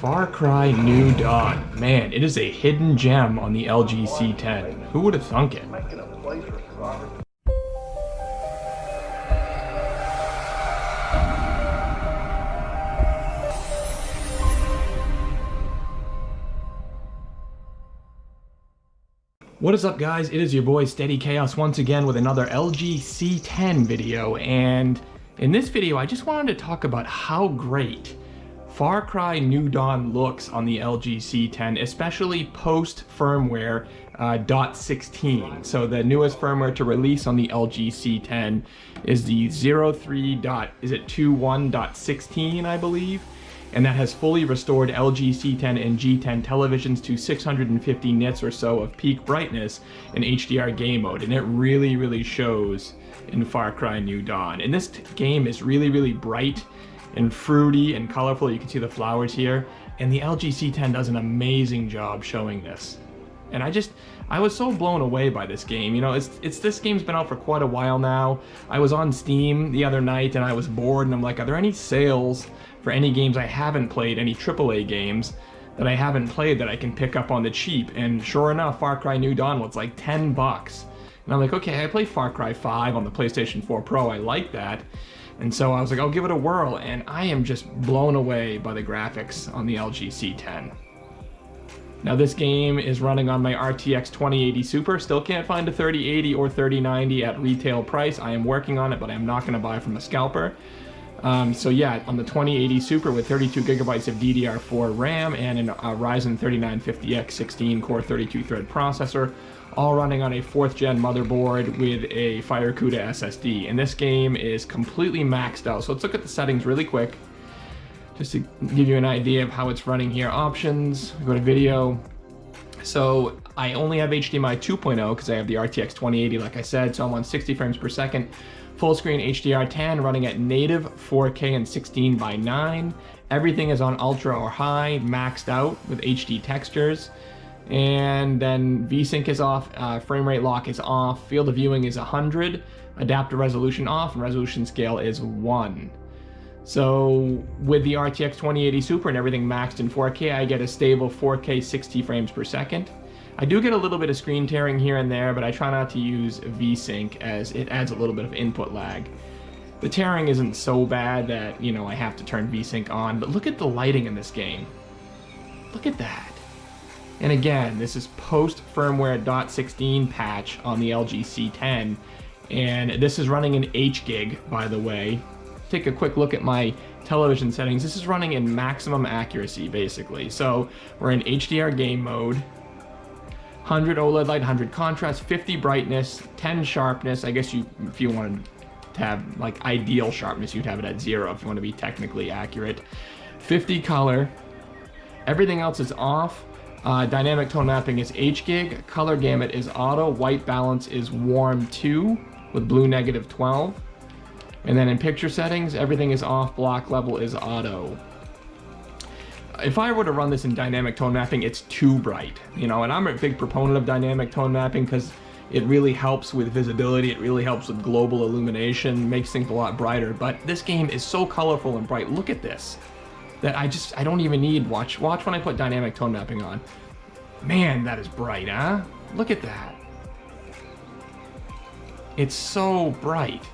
Far Cry New Dawn. Man, it is a hidden gem on the LG C10. Who would have thunk it? What is up, guys? It is your boy Steady Chaos once again with another LG C10 video, and in this video I just wanted to talk about how great Far Cry New Dawn looks on the LG C10, especially post firmware .16. So the newest firmware to release on the LG C10 is the 03.21.16, I believe. And that has fully restored LG C10 and G10 televisions to 650 nits or so of peak brightness in HDR game mode, and it really shows in Far Cry New Dawn. And this game is really bright and fruity and colorful. You can see the flowers here, and the LG C10 does an amazing job showing this. And I was so blown away by this game. You know, this game's been out for quite a while now. I was on Steam the other night and I was bored, and I'm like, are there any sales for any games I haven't played, any AAA games that I haven't played that I can pick up on the cheap? And sure enough, Far Cry New Dawn was like 10 bucks. And I'm like, okay, I played Far Cry 5 on the PlayStation 4 Pro, I like that. And so I was like, I'll give it a whirl, and I am just blown away by the graphics on the LG C10. Now this game is running on my RTX 2080 Super. Still can't find a 3080 or 3090 at retail price. I am working on it, but I'm not gonna buy from a scalper. So yeah, on the 2080 Super with 32 gigabytes of DDR4 RAM and a Ryzen 3950X 16 core 32 thread processor, all running on a 4th gen motherboard with a FireCuda SSD. And this game is completely maxed out. So let's look at the settings really quick, just to give you an idea of how it's running here. Options, go to video. So I only have HDMI 2.0 because I have the RTX 2080, like I said, so I'm on 60 frames per second. Full screen HDR10 running at native 4K and 16:9. Everything is on ultra or high, maxed out with HD textures. And then VSync is off, frame rate lock is off, field of viewing is 100, adaptive resolution off, and resolution scale is 1. So with the RTX 2080 Super and everything maxed in 4K, I get a stable 4K 60 frames per second. I do get a little bit of screen tearing here and there, but I try not to use VSync as it adds a little bit of input lag. The tearing isn't so bad that, you know, I have to turn VSync on, but look at the lighting in this game. Look at that. And again, this is post firmware .16 patch on the LG C10, and this is running in HGig, by the way. Take a quick look at my television settings. This is running in maximum accuracy, basically. So we're in HDR game mode, 100 OLED light, 100 contrast, 50 brightness, 10 sharpness. I guess if you wanted to have like ideal sharpness, you'd have it at 0 if you want to be technically accurate. 50 color. Everything else is off. Dynamic tone mapping is HGig. Color gamut is auto. White balance is warm 2 with blue negative 12. And then in picture settings, everything is off. Block level is auto. If I were to run this in dynamic tone mapping, it's too bright, you know, and I'm a big proponent of dynamic tone mapping because it really helps with visibility, it really helps with global illumination, makes things a lot brighter. But this game is so colorful and bright. Look at this, that I don't even need, watch when I put dynamic tone mapping on. Man, that is bright, huh? Look at that. It's so bright.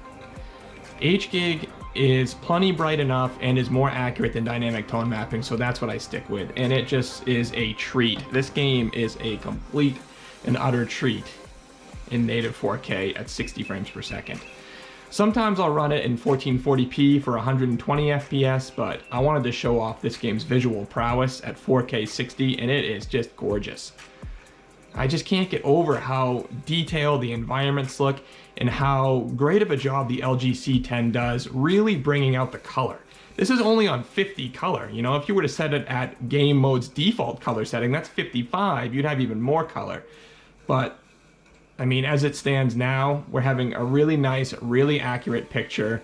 HGig is plenty bright enough and is more accurate than dynamic tone mapping, so that's what I stick with, and it just is a treat. This game is a complete and utter treat in native 4K at 60 frames per second. Sometimes I'll run it in 1440p for 120 FPS, but I wanted to show off this game's visual prowess at 4K 60, and it is just gorgeous. I just can't get over how detailed the environments look and how great of a job the LG C10 does really bringing out the color. This is only on 50 color. You know, if you were to set it at game mode's default color setting, that's 55, you'd have even more color. But I mean, as it stands now, we're having a really nice, really accurate picture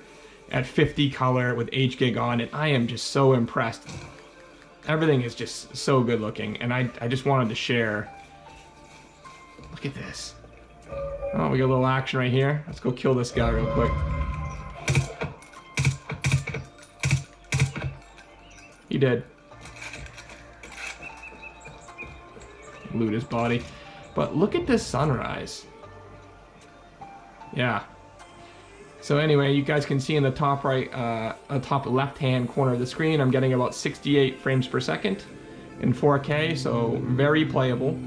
at 50 color with HGig on it. I am just so impressed. Everything is just so good looking, and I just wanted to share. Look at this. Oh, we got a little action right here. Let's go kill this guy real quick. He did. loot his body. But look at this sunrise. Yeah. So anyway, you guys can see in the top right, top left-hand corner of the screen, I'm getting about 68 frames per second in 4K, so very playable.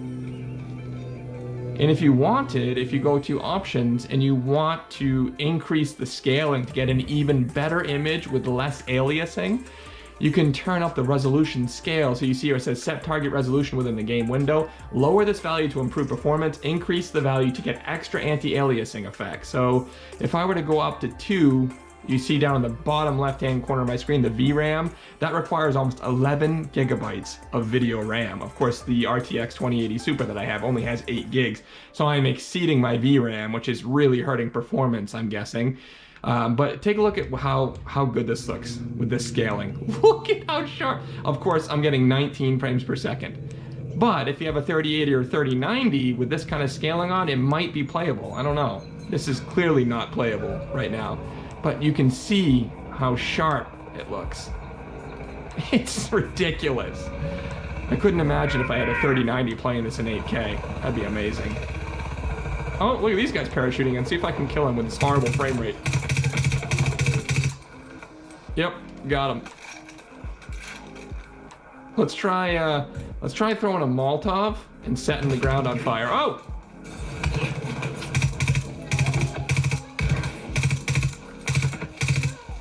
And if you wanted, if you go to options and you want to increase the scaling to get an even better image with less aliasing, you can turn up the resolution scale. So you see here it says set target resolution within the game window. Lower this value to improve performance, increase the value to get extra anti-aliasing effects. So if I were to go up to 2, you see down in the bottom left-hand corner of my screen, the VRAM, that requires almost 11 gigabytes of video RAM. Of course, the RTX 2080 Super that I have only has 8 gigs. So I'm exceeding my VRAM, which is really hurting performance, I'm guessing. But take a look at how good this looks with this scaling. Look at how sharp. Of course, I'm getting 19 frames per second. But if you have a 3080 or 3090 with this kind of scaling on, it might be playable. I don't know. This is clearly not playable right now. But you can see how sharp it looks. It's ridiculous. I couldn't imagine if I had a 3090 playing this in 8K. That'd be amazing. Oh, look at these guys parachuting and see if I can kill him with this horrible frame rate. Yep, got him. Let's try throwing a Molotov and setting the ground on fire. Oh!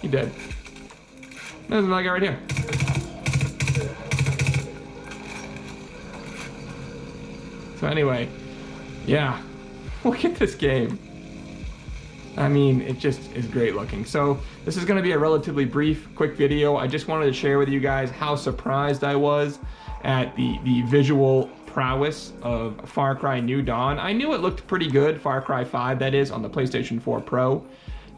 He dead. There's another guy right here. So anyway, yeah. Look at this game. I mean, it just is great looking. So this is going to be a relatively brief, quick video. I just wanted to share with you guys how surprised I was at the visual prowess of Far Cry New Dawn. I knew it looked pretty good, Far Cry 5 that is, on the PlayStation 4 Pro,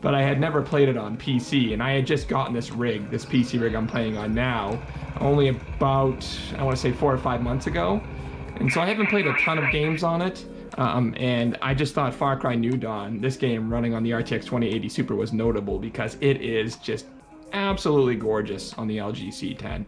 but I had never played it on PC, and I had just gotten this rig, this PC rig I'm playing on now, only about, I want to say 4 or 5 months ago. And so I haven't played a ton of games on it. And I just thought Far Cry New Dawn, this game running on the RTX 2080 Super, was notable because it is just absolutely gorgeous on the LG C10.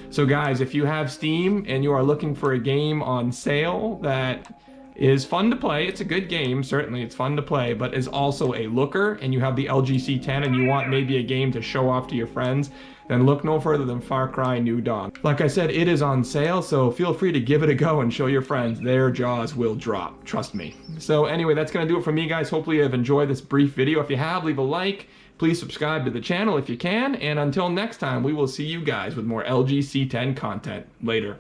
So guys, if you have Steam and you are looking for a game on sale that is fun to play, it's a good game, certainly it's fun to play, but is also a looker, and you have the LG C10 and you want maybe a game to show off to your friends, then look no further than Far Cry New Dawn. Like I said, it is on sale, so feel free to give it a go and show your friends. Their jaws will drop, trust me. So anyway, that's gonna do it for me, guys. Hopefully you've enjoyed this brief video. If you have, leave a like. Please subscribe to the channel if you can, and until next time, we will see you guys with more LG C10 content. Later.